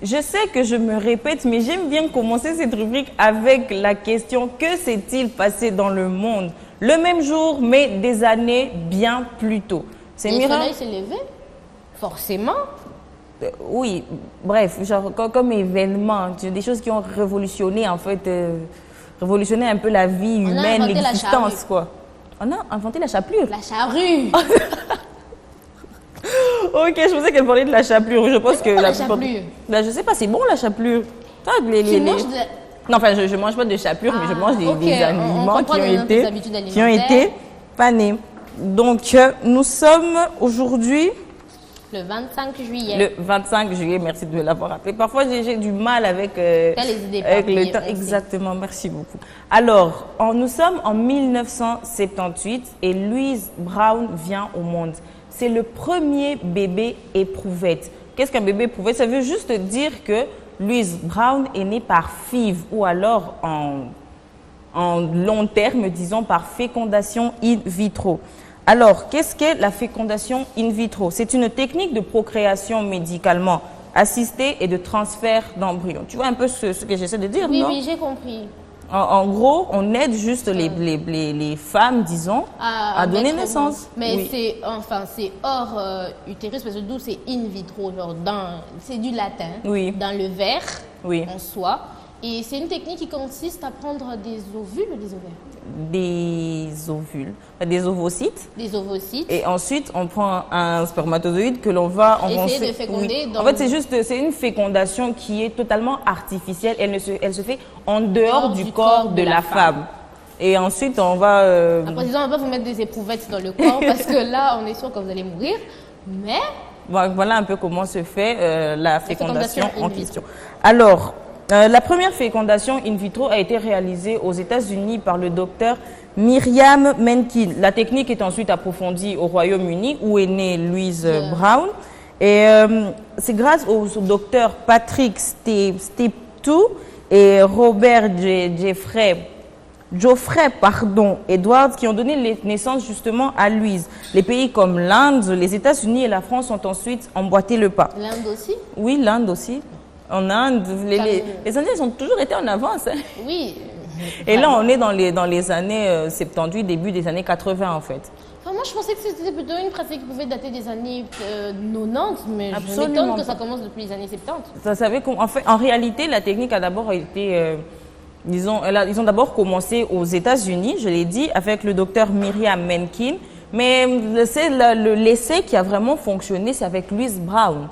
Je sais que je me répète, mais j'aime bien commencer cette rubrique avec la question « Que s'est-il passé dans le monde ?» Le même jour, mais des années bien plus tôt. Le soleil s'est levé, forcément. Oui, bref, genre comme événement, des choses qui ont révolutionné en fait, révolutionné un peu la vie humaine, l'existence quoi. On a inventé la chapelure. La charrue. Ok, je pensais qu'elle parlait de la chapelure. Je pense que la chapelure. Là, je sais pas, c'est bon la chapelure. Non, enfin, je mange pas de chapelure, mais je mange des aliments qui ont été panés. Donc, nous sommes aujourd'hui le 25 juillet. Le 25 juillet, merci de me l'avoir rappelé. Parfois, j'ai du mal avec le temps. Exactement, merci beaucoup. Alors, nous sommes en 1978 et Louise Brown vient au monde. C'est le premier bébé éprouvette. Qu'est-ce qu'un bébé éprouvette? Ça veut juste dire que Louise Brown est née par FIV ou alors en long terme, disons par fécondation in vitro. Alors, qu'est-ce qu'est la fécondation in vitro? C'est une technique de procréation médicalement assistée et de transfert d'embryons. Tu vois un peu ce que j'essaie de dire, non? Oui, j'ai compris. En gros, on aide juste les femmes, disons, à donner naissance. Mais c'est hors utérus, parce que d'où c'est in vitro, genre c'est du latin, dans le verre en soi. Et c'est une technique qui consiste à prendre des ovules ou des ovaires? Des ovules, des ovocytes. Des ovocytes. Et ensuite, on prend un spermatozoïde que l'on va essayer de féconder. En fait, c'est une fécondation qui est totalement artificielle. Elle se fait en dehors du corps de la femme. Et ensuite, on va... Après, disons, on va pas vous mettre des éprouvettes dans le corps parce que là, on est sûr que vous allez mourir. Mais... Voilà un peu comment se fait la fécondation en question. Alors... la première fécondation in vitro a été réalisée aux États-Unis par le docteur Miriam Menkin. La technique est ensuite approfondie au Royaume-Uni où est née Louise Brown. Et c'est grâce au docteur Patrick Steptoe et Robert Geoffrey Edwards qui ont donné naissance justement à Louise. Les pays comme l'Inde, les États-Unis et la France ont ensuite emboîté le pas. L'Inde aussi? Oui, l'Inde aussi. En Inde, les Indiens ils ont toujours été en avance. Hein. Oui. Et là, on est dans les années 78, début des années 80 en fait. Enfin, moi, je pensais que c'était plutôt une pratique qui pouvait dater des années 90, mais je m'étonne que ça commence depuis les années 70. Vous savez en réalité, la technique a d'abord été... ils ont d'abord commencé aux États-Unis, je l'ai dit, avec le docteur Miriam Menkin. Mais c'est l'essai qui a vraiment fonctionné, c'est avec Louise Brown.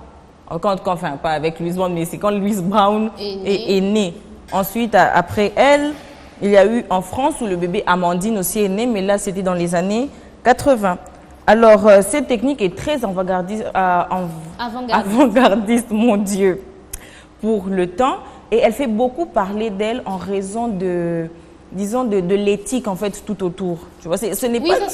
Enfin, pas avec Louise Brown, mais c'est quand Louise Brown est née. Ensuite, après elle, il y a eu en France où le bébé Amandine aussi est né, mais là, c'était dans les années 80. Alors, cette technique est très avant-gardiste, mon Dieu, pour le temps. Et elle fait beaucoup parler d'elle en raison de l'éthique en fait tout autour. Tu vois, ça se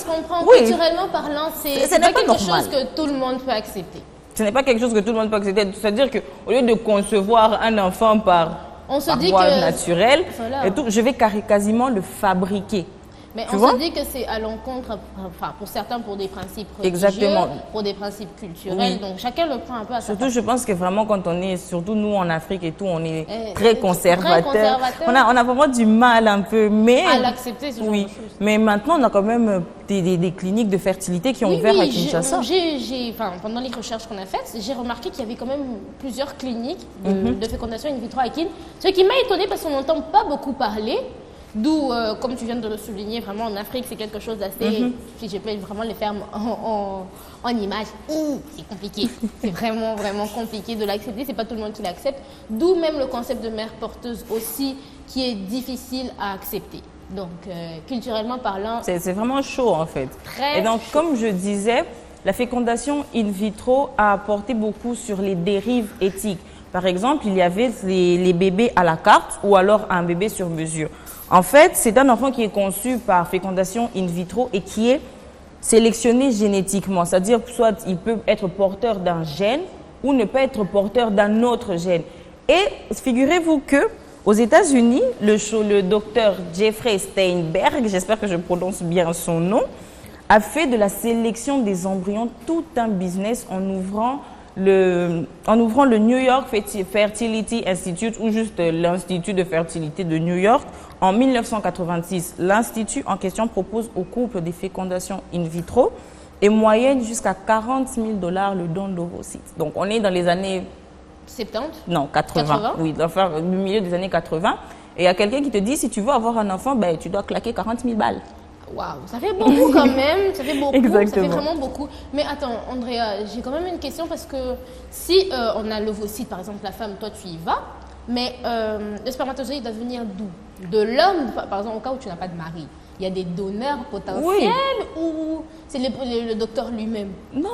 comprend. Culturellement parlant, c'est pas quelque chose que tout le monde peut accepter. Ce n'est pas quelque chose que tout le monde peut accepter. C'est-à-dire qu'au lieu de concevoir un enfant par voie naturelle, je vais quasiment le fabriquer. Mais on se dit que c'est à l'encontre, enfin pour certains pour des principes religieux, pour des principes culturels, donc chacun le prend un peu à sa façon. Surtout, je pense que vraiment quand on est, surtout nous en Afrique et tout, on est très conservateur. On a vraiment du mal un peu, mais... À l'accepter, ce genre de choses. Mais maintenant, on a quand même des cliniques de fertilité qui ont ouvert à Kinshasa. Pendant les recherches qu'on a faites, j'ai remarqué qu'il y avait quand même plusieurs cliniques de fécondation in vitro à Kin. Ce qui m'a étonnée parce qu'on n'entend pas beaucoup parler. D'où, comme tu viens de le souligner, vraiment en Afrique, c'est quelque chose d'assez, si je peux vraiment le faire en image, c'est compliqué. C'est vraiment, vraiment compliqué de l'accepter. C'est pas tout le monde qui l'accepte. D'où même le concept de mère porteuse aussi, qui est difficile à accepter. Donc, culturellement parlant... C'est vraiment chaud, en fait. Et donc, comme je disais, la fécondation in vitro a apporté beaucoup sur les dérives éthiques. Par exemple, il y avait les bébés à la carte ou alors un bébé sur mesure. En fait, c'est un enfant qui est conçu par fécondation in vitro et qui est sélectionné génétiquement. C'est-à-dire, soit il peut être porteur d'un gène ou ne pas être porteur d'un autre gène. Et figurez-vous que aux États-Unis, le docteur Jeffrey Steinberg, j'espère que je prononce bien son nom, a fait de la sélection des embryons tout un business en ouvrant en ouvrant le New York Fertility Institute ou juste l'Institut de fertilité de New York, en 1986, l'institut en question propose aux couples des fécondations in vitro et moyenne jusqu'à 40 000 $ le don d'ovocytes. Donc, on est dans les années... 70? Non, 80. Oui, le milieu des années 80. Et il y a quelqu'un qui te dit, si tu veux avoir un enfant, ben, tu dois claquer 40 000 balles. Waouh, ça fait beaucoup quand même, ça fait beaucoup, Exactement. Ça fait vraiment beaucoup. Mais attends, Andrea, j'ai quand même une question parce que si on a l'ovocyte, par exemple, la femme, toi tu y vas, mais le spermatozoïde doit venir d'où? De l'homme, par exemple, au cas où tu n'as pas de mari. Il y a des donneurs potentiels ou c'est le docteur lui-même? Non.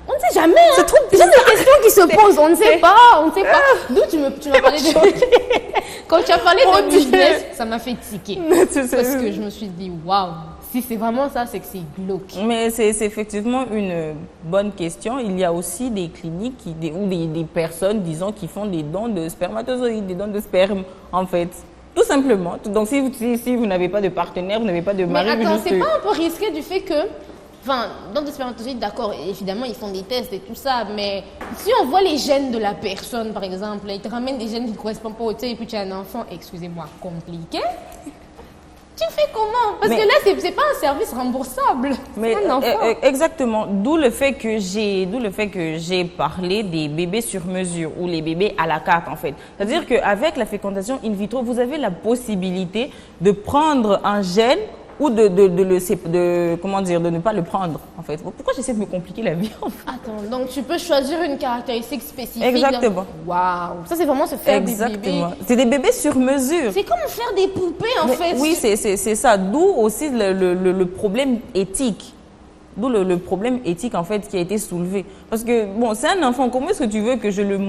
On ne sait jamais. Hein. C'est juste des questions qui se posent. On ne sait pas. On ne sait pas. D'où tu m'as parlé de... Quand tu as parlé de business, ça m'a fait tiquer. Parce que je me suis dit, waouh, si c'est vraiment ça, c'est que c'est glauque. Mais c'est effectivement une bonne question. Il y a aussi des cliniques ou des personnes, disons, qui font des dons de spermatozoïdes, des dons de sperme, en fait. Tout simplement. Donc, si vous n'avez pas de partenaire, vous n'avez pas de mari... Mais attends, c'est pas un peu risqué du fait que... Enfin, dans des spermatozoïdes, d'accord, évidemment, ils font des tests et tout ça, mais si on voit les gènes de la personne, par exemple, ils te ramènent des gènes qui ne correspondent pas au tien et puis tu as un enfant, excusez-moi, compliqué, tu fais comment? Parce que là, c'est pas un service remboursable. Mais un enfant. Exactement, d'où le fait que j'ai parlé des bébés sur mesure ou les bébés à la carte, en fait. C'est-à-dire qu'avec la fécondation in vitro, vous avez la possibilité de prendre un gène ou de ne pas le prendre, en fait. Pourquoi j'essaie de me compliquer la vie, en fait? Attends, donc tu peux choisir une caractéristique spécifique. Exactement. Waouh, ça c'est vraiment se faire des bébés. C'est des bébés sur mesure. C'est comme faire des poupées, en fait. Oui, c'est ça. D'où aussi le problème éthique. D'où le problème éthique, en fait, qui a été soulevé. Parce que, bon, c'est un enfant. Comment est-ce que tu veux que je le...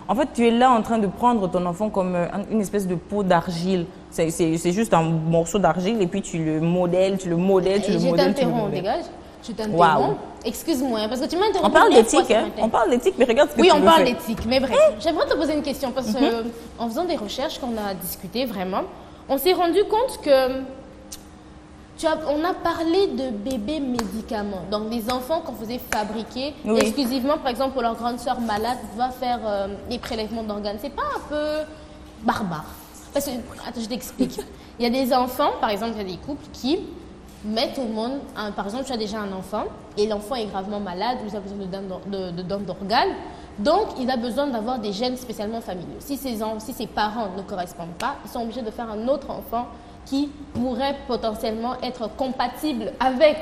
En fait, tu es là en train de prendre ton enfant comme une espèce de pot d'argile. C'est juste un morceau d'argile et puis tu le modèles. Je t'interromps, dégage. Je t'interromps. Wow. Excuse-moi, parce que tu m'as interrompu. On parle d'éthique, hein? On parle d'éthique, mais regarde ce que tu veux faire. Oui, on parle d'éthique, mais bref. J'aimerais te poser une question parce que en faisant des recherches qu'on a discutées vraiment, on s'est rendu compte que on a parlé de bébés médicaments, donc des enfants qu'on faisait fabriquer exclusivement, par exemple, pour leur grande sœur malade, va faire des prélèvements d'organes. C'est pas un peu barbare? Parce que, attends, je t'explique. Il y a des enfants, par exemple, il y a des couples qui mettent au monde, par exemple, tu as déjà un enfant et l'enfant est gravement malade, ou il a besoin de dons d'organes, donc il a besoin d'avoir des gènes spécialement familiaux. Si ses parents ne correspondent pas, ils sont obligés de faire un autre enfant qui pourrait potentiellement être compatible avec,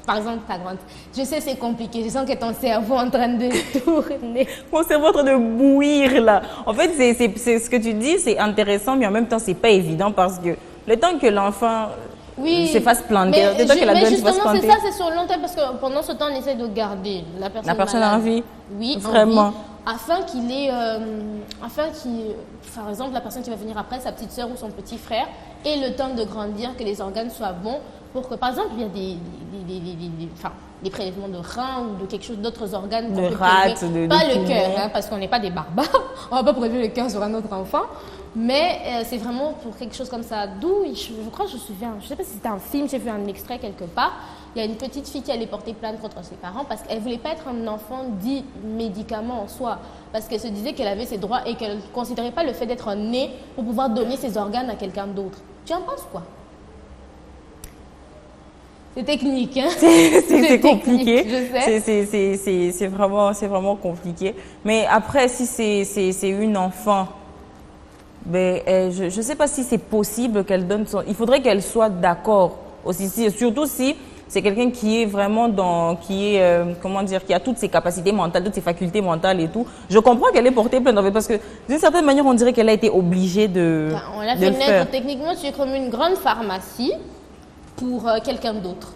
par exemple, ta grande. Je sais, c'est compliqué. Je sens que ton cerveau est en train de tourner. Mon cerveau est en train de bouillir, là. En fait, c'est ce que tu dis, c'est intéressant, mais en même temps, c'est pas évident parce que le temps que l'enfant se fasse planter, le temps que la donne se fasse planter. Mais justement, c'est ça, c'est sur le long terme parce que pendant ce temps, on essaie de garder la personne en vie. Oui, vraiment. En vie, afin qu'il ait, par exemple, la personne qui va venir après, sa petite soeur ou son petit frère, ait le temps de grandir, que les organes soient bons, pour que, par exemple, il y a des prélèvements de reins ou de quelque chose d'autres organes. De rate, pas le cœur, hein, parce qu'on n'est pas des barbares. On ne va pas prélever le cœur sur un autre enfant. Mais c'est vraiment pour quelque chose comme ça. D'où, je crois que je me souviens, je ne sais pas si c'était un film, j'ai vu un extrait quelque part. Il y a une petite fille qui allait porter plainte contre ses parents parce qu'elle ne voulait pas être un enfant dit médicament en soi. Parce qu'elle se disait qu'elle avait ses droits et qu'elle ne considérait pas le fait d'être née pour pouvoir donner ses organes à quelqu'un d'autre. Tu en penses quoi? C'est technique, hein? C'est compliqué. Je sais. C'est vraiment compliqué. Mais après, si c'est une enfant, ben, je ne sais pas si c'est possible qu'elle donne son... Il faudrait qu'elle soit d'accord aussi, surtout si c'est quelqu'un qui est vraiment qui a toutes ses capacités mentales, toutes ses facultés mentales et tout. Je comprends qu'elle ait porté plainte, parce que d'une certaine manière, on dirait qu'elle a été obligée de on l'a fait naître. Techniquement, tu es comme une grande pharmacie pour quelqu'un d'autre.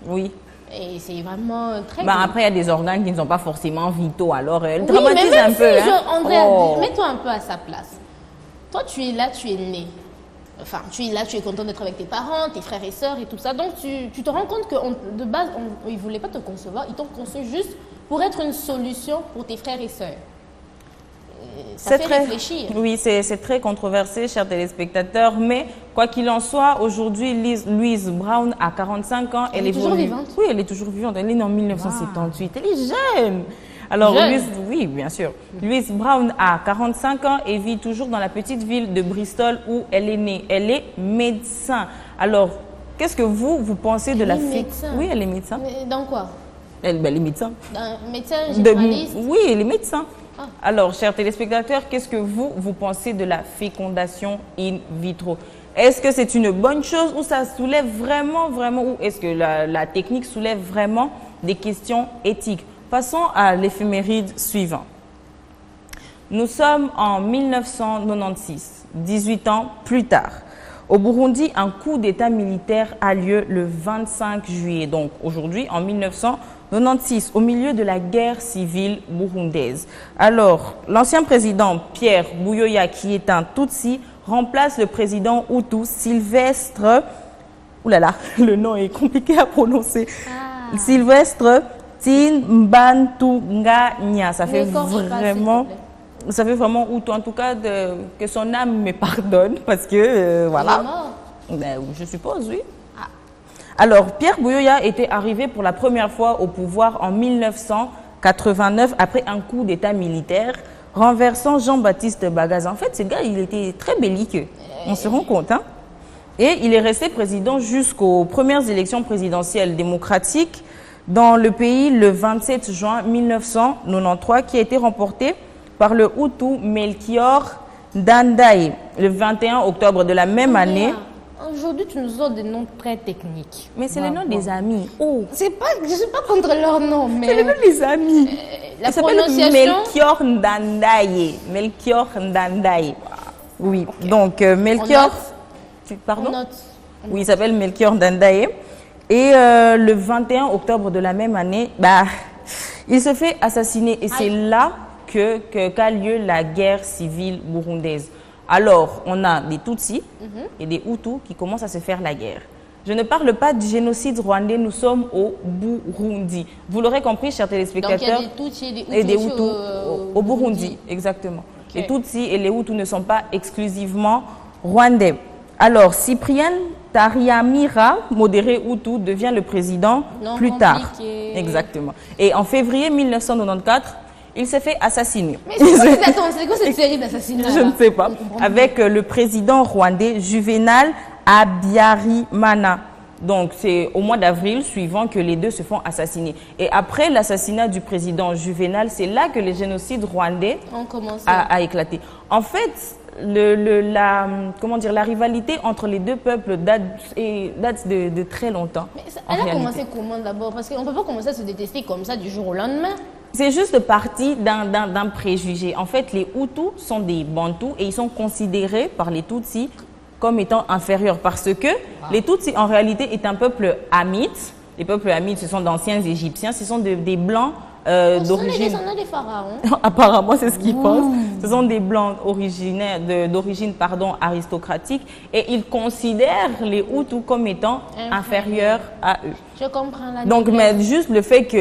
Oui. Et c'est vraiment très... Après, il y a des organes qui ne sont pas forcément vitaux, alors elle traumatise un peu. Andrea, mets-toi un peu à sa place. Toi, tu es là, tu es né. Enfin, tu es là, tu es content d'être avec tes parents, tes frères et sœurs et tout ça. Donc, tu te rends compte que de base, ils ne voulaient pas te concevoir. Ils t'ont conçu juste pour être une solution pour tes frères et sœurs. Ça fait réfléchir. Oui, c'est très controversé, chers téléspectateurs. Mais quoi qu'il en soit, aujourd'hui, Louise Brown a 45 ans. Elle est toujours vivante? Oui, elle est toujours vivante. Elle est née en 1978. Wow. Elle est jeune. Alors, oui, bien sûr. Louise Brown a 45 ans et vit toujours dans la petite ville de Bristol où elle est née. Elle est médecin. Alors, qu'est-ce que vous pensez de la fille? Oui, elle est médecin. Mais dans quoi? Elle est médecin. Médecin généraliste? Oui, elle est médecin. Ah. Alors, chers téléspectateurs, qu'est-ce que vous pensez de la fécondation in vitro? Est-ce que c'est une bonne chose ou ça soulève vraiment, ou est-ce que la technique soulève vraiment des questions éthiques? Passons à l'éphéméride suivant. Nous sommes en 1996, 18 ans plus tard. Au Burundi, un coup d'État militaire a lieu le 25 juillet, donc aujourd'hui en 1996, au milieu de la guerre civile burundaise. Alors, l'ancien président Pierre Buyoya, qui est un Tutsi, remplace le président Hutu Sylvestre, oulala, le nom est compliqué à prononcer, Sylvestre Tinbantunganya. Ça fait vraiment Hutu, en tout cas, que son âme me pardonne, parce que, voilà. Ben, je suppose, oui. Ah. Alors, Pierre Buyoya était arrivé pour la première fois au pouvoir en 1989, après un coup d'État militaire, renversant Jean-Baptiste Bagaza. En fait, ce gars, il était très belliqueux. On se rend compte, hein? Et il est resté président jusqu'aux premières élections présidentielles démocratiques dans le pays le 27 juin 1993, qui a été remporté par le Hutu Melchior Ndadaye le 21 octobre de la même année. Aujourd'hui, tu nous donnes des noms très techniques. Mais c'est le nom des amis. Oh. Je ne suis pas contre leur nom, mais... C'est le nom des amis. La prononciation... Melchior Ndadaye. Melchior Ndadaye. Oui, okay. Donc Melchior... Pardon? Oui, il s'appelle Melchior Ndadaye. Et le 21 octobre de la même année, il se fait assassiner. Et c'est là qu'a lieu la guerre civile burundaise. Alors, on a des Tutsis et des Hutus qui commencent à se faire la guerre. Je ne parle pas du génocide rwandais, nous sommes au Burundi. Vous l'aurez compris, chers téléspectateurs. Donc, il y a des Tutsis et des Hutus au Burundi. Exactement. Okay. Les Tutsis et les Hutus ne sont pas exclusivement rwandais. Alors, Cyprien Taryamira, modéré Hutu, devient le président plus tard. Exactement. Et en février 1994, il s'est fait assassiner. Mais c'est quoi cette série d'assassinats? Je ne sais pas. Avec le président rwandais Juvenal Habyarimana. Donc, c'est au mois d'avril suivant que les deux se font assassiner. Et après l'assassinat du président Juvenal, c'est là que le génocide rwandais a éclaté. En fait, la rivalité entre les deux peuples date de très longtemps. Mais elle a commencé comment d'abord? Parce qu'on ne peut pas commencer à se détester comme ça du jour au lendemain. C'est juste parti d'un préjugé. En fait, les Hutus sont des Bantous et ils sont considérés par les Tutsis comme étant inférieurs parce que les Tutsis, en réalité, est un peuple hamite. Les peuples hamites, ce sont d'anciens Égyptiens. Ce sont des Blancs d'origine... Ce sont les descendants des pharaons. Apparemment, c'est ce qu'ils pensent. Ce sont des Blancs originaires d'origine aristocratique et ils considèrent les Hutus comme étant inférieurs à eux. Je comprends la Donc, mais juste le fait que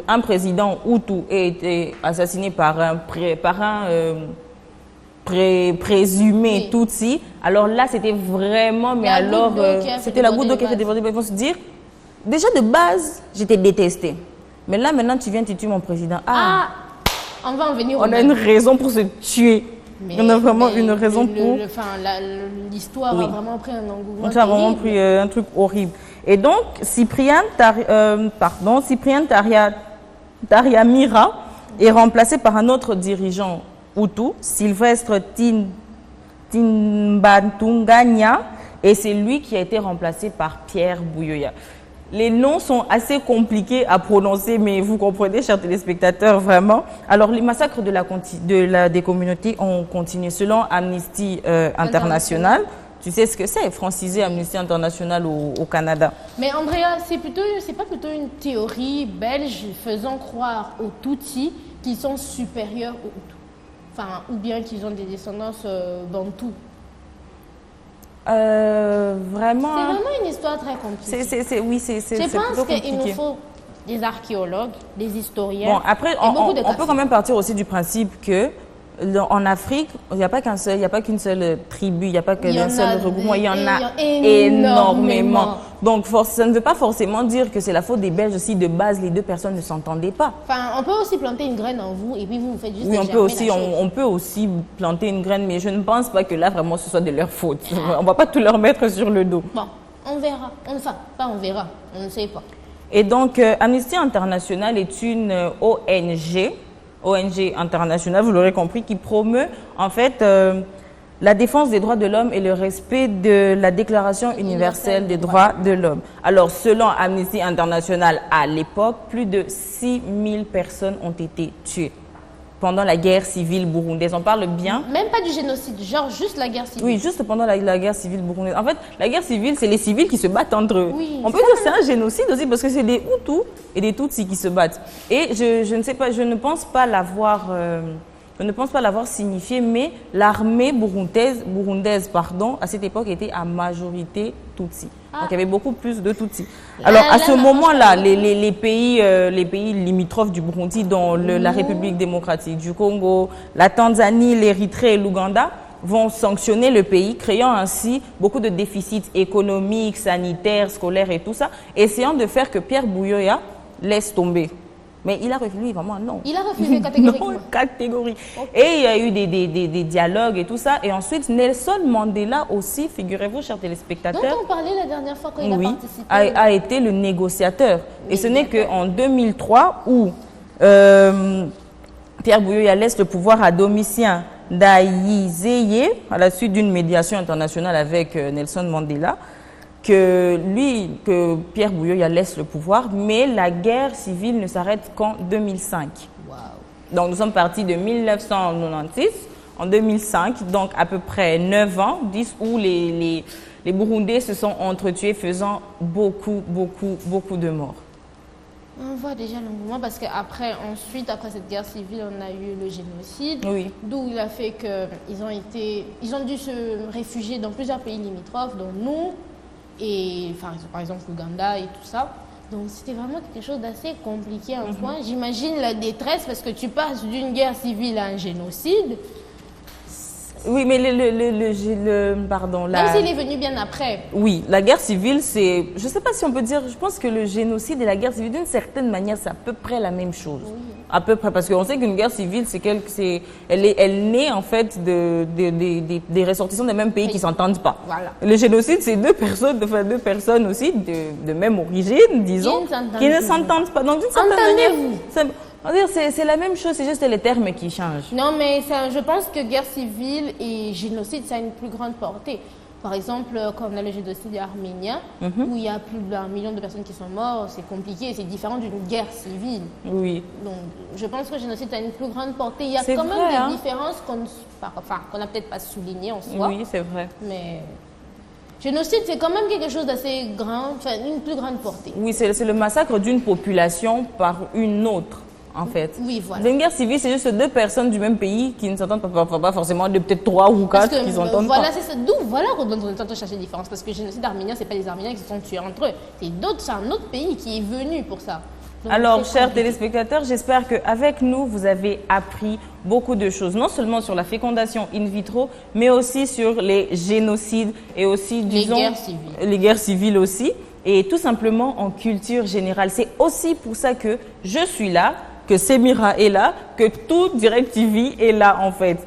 un président Hutu ait été assassiné par un présumé Tutsi, alors là, c'était vraiment... Mais alors, c'était la goutte d'eau qui a fait déborder. Ils vont se dire, déjà de base, j'étais détesté. Mais là, maintenant, tu viens, tu tues mon président. On va en venir. On a une raison pour se tuer. On a vraiment une raison pour... L'histoire a vraiment pris un engouement. Ça a vraiment pris un truc horrible. Et donc, Cyprien Taryamira est remplacé par un autre dirigeant Hutu, Sylvestre Tinbantunganya, et c'est lui qui a été remplacé par Pierre Buyoya. Les noms sont assez compliqués à prononcer, mais vous comprenez, chers téléspectateurs, vraiment. Alors, les massacres des communautés ont continué. Selon Amnesty International, tu sais ce que c'est, franciser Amnesty International au Canada. Mais Andrea, c'est pas plutôt une théorie belge faisant croire aux Tutsis qu'ils sont supérieurs aux Hutus, ou bien qu'ils ont des descendances bantoues? Vraiment... C'est vraiment une histoire très compliquée. Je pense qu'il nous faut des archéologues, des historiens. Bon, après, on peut quand même partir aussi du principe que En Afrique, il n'y a pas qu'une seule tribu, il n'y a pas qu'un seul regroupement, il y en a énormément. Donc, ça ne veut pas forcément dire que c'est la faute des Belges aussi. De base, les deux personnes ne s'entendaient pas. Enfin, on peut aussi planter une graine en vous et puis vous faites juste on peut aussi planter une graine, mais je ne pense pas que là, vraiment, ce soit de leur faute. On ne va pas tout leur mettre sur le dos. Bon, on verra. On verra, on ne sait pas. Et donc, Amnesty International est une ONG internationale, vous l'aurez compris, qui promeut en fait la défense des droits de l'homme et le respect de la Déclaration universelle des droits de l'homme. Alors, selon Amnesty International, à l'époque, plus de 6000 personnes ont été tuées pendant la guerre civile burundaise. On parle bien. Même pas du génocide, genre juste la guerre civile. Oui, juste pendant la guerre civile burundaise. En fait, la guerre civile, c'est les civils qui se battent entre eux. Oui, on peut dire que c'est un génocide aussi parce que c'est des Hutus et des Tutsis qui se battent. Et je ne sais pas, je ne pense pas l'avoir signifié, mais l'armée burundaise, à cette époque, était à majorité Tutsi. Donc, il y avait beaucoup plus de Tutsis. Alors, à ce moment-là, les pays limitrophes du Burundi, dont la République démocratique du Congo, la Tanzanie, l'Érythrée et l'Ouganda, vont sanctionner le pays, créant ainsi beaucoup de déficits économiques, sanitaires, scolaires et tout ça, essayant de faire que Pierre Buyoya laisse tomber. Mais il a refusé, vraiment, non. Il a refusé catégoriquement. Non, catégorique. Okay. Et il y a eu des dialogues et tout ça. Et ensuite, Nelson Mandela aussi, figurez-vous, chers téléspectateurs. Dont on parlait la dernière fois quand il a participé. A été le négociateur. Et ce n'est qu'en 2003 où Pierre Buyoya laisse le pouvoir à Domitien Ndayizeye, à la suite d'une médiation internationale avec Nelson Mandela, que Pierre Buyoya laisse le pouvoir, mais la guerre civile ne s'arrête qu'en 2005. Wow. Donc nous sommes partis de 1996 en 2005, donc à peu près 9 ans, 10 où les Burundais se sont entretués, faisant beaucoup de morts. On voit déjà le mouvement parce qu'après après cette guerre civile, on a eu le génocide, oui. D'où il a fait qu'ils ont dû se réfugier dans plusieurs pays limitrophes, dont nous, et enfin, par exemple l'Ouganda et tout ça. Donc c'était vraiment quelque chose d'assez compliqué en point. J'imagine la détresse parce que tu passes d'une guerre civile à un génocide. Oui, mais Même s'il est venu bien après. Oui, la guerre civile, c'est... Je ne sais pas si on peut dire... Je pense que le génocide et la guerre civile, d'une certaine manière, c'est à peu près la même chose. Oui. À peu près, parce qu'on sait qu'une guerre civile, elle naît en fait des ressortissants des mêmes pays qui ne s'entendent pas. Voilà. Le génocide, c'est deux personnes aussi de même origine, disons, qui ne s'entendent pas. Donc d'une certaine manière... C'est la même chose, c'est juste les termes qui changent. Non, mais je pense que guerre civile et génocide, ça a une plus grande portée. Par exemple, quand on a le génocide arménien, où il y a plus d'1 million de personnes qui sont mortes, c'est compliqué, c'est différent d'une guerre civile. Oui. Donc, je pense que le génocide a une plus grande portée. Il y a quand même des différences qu'on n'a peut-être pas soulignées en soi. Oui, c'est vrai. Mais... génocide, c'est quand même quelque chose d'assez grand, enfin, une plus grande portée. Oui, c'est le massacre d'une population par une autre. En fait. Oui, voilà. Une guerre civile, c'est juste deux personnes du même pays qui ne s'entendent pas forcément, de peut-être 3 ou 4 qui s'entendent pas. Voilà, c'est ça. D'où, voilà, on est en train de chercher la différence. Parce que le génocide arménien, ce n'est pas les Arméniens qui se sont tués entre eux. C'est un autre pays qui est venu pour ça. Donc, alors, chers téléspectateurs, j'espère qu'avec nous, vous avez appris beaucoup de choses. Non seulement sur la fécondation in vitro, mais aussi sur les génocides et aussi, disons, les guerres civiles aussi. Et tout simplement en culture générale. C'est aussi pour ça que je suis là, que Semira est là, que tout Direct TV est là en fait.